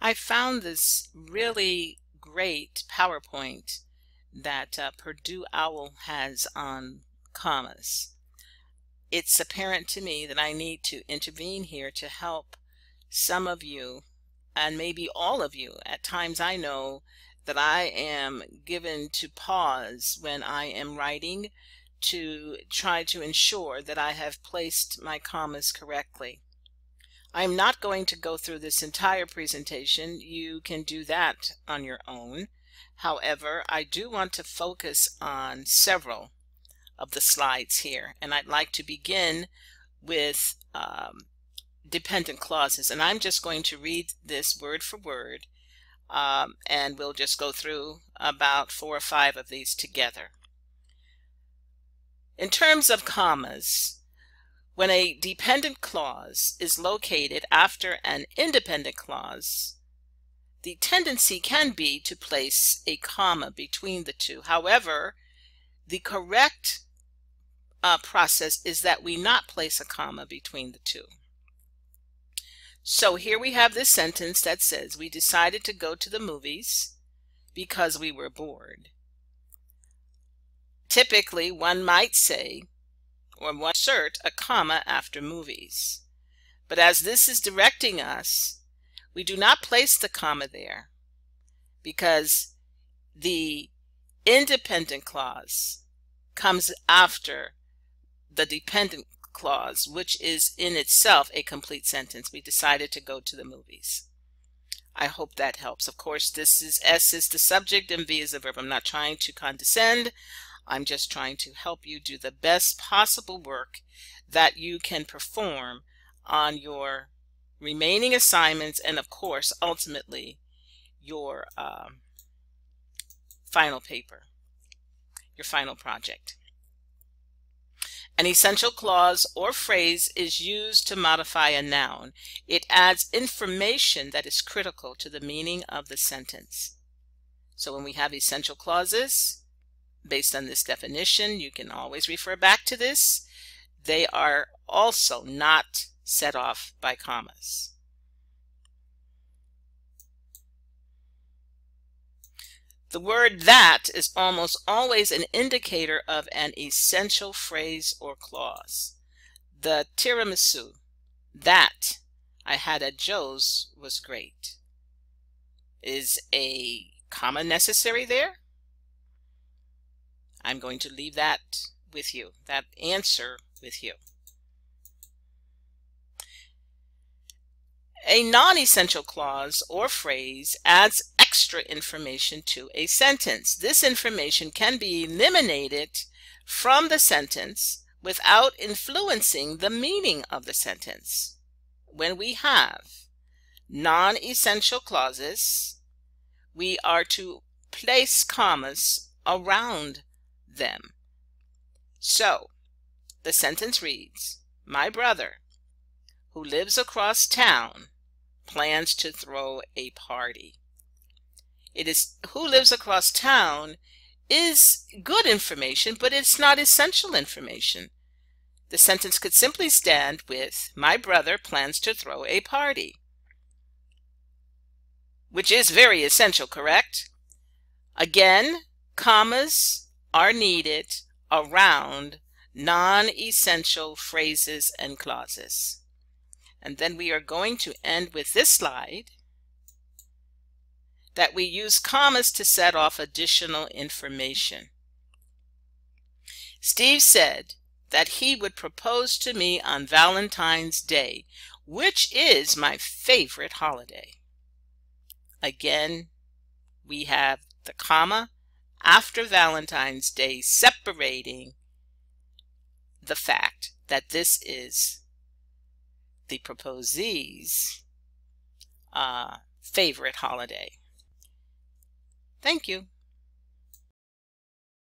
I found this really great PowerPoint that Purdue Owl has on commas. It's apparent to me that I need to intervene here to help some of you, and maybe all of you. At times I know that I am given to pause when I am writing to try to ensure that I have placed my commas correctly. I'm not going to go through this entire presentation. You can do that on your own. However, I do want to focus on several of the slides here, and I'd like to begin with dependent clauses, and I'm just going to read this word for word, and we'll just go through about 4 or 5 of these together. In terms of commas, when a dependent clause is located after an independent clause, the tendency can be to place a comma between the two. However, the correct process is that we not place a comma between the two. So here we have this sentence that says, we decided to go to the movies because we were bored. Typically, one might say, or one insert a comma after movies. But as this is directing us, we do not place the comma there because the independent clause comes after the dependent clause, which is in itself a complete sentence. We decided to go to the movies. I hope that helps. Of course, this is S is the subject and V is the verb. I'm not trying to condescend. I'm just trying to help you do the best possible work that you can perform on your remaining assignments and, of course, ultimately your final paper, your final project. An essential clause or phrase is used to modify a noun. It adds information that is critical to the meaning of the sentence. So when we have essential clauses, based on this definition, you can always refer back to this. They are also not set off by commas. The word that is almost always an indicator of an essential phrase or clause. The tiramisu that I had at Joe's was great. Is a comma necessary there? I'm going to leave that with you, that answer with you. A non-essential clause or phrase adds extra information to a sentence. This information can be eliminated from the sentence without influencing the meaning of the sentence. When we have non-essential clauses, we are to place commas around them. So the sentence reads, my brother, who lives across town, plans to throw a party. It is who lives across town is good information, but it's not essential information. The sentence could simply stand with, my brother plans to throw a party, which is very essential, correct? Again, commas are needed around non-essential phrases and clauses. And then we are going to end with this slide, that we use commas to set off additional information. Steve said that he would propose to me on Valentine's Day, which is my favorite holiday. Again, we have the comma after Valentine's Day separating the fact that this is the proposee's favorite holiday. Thank you.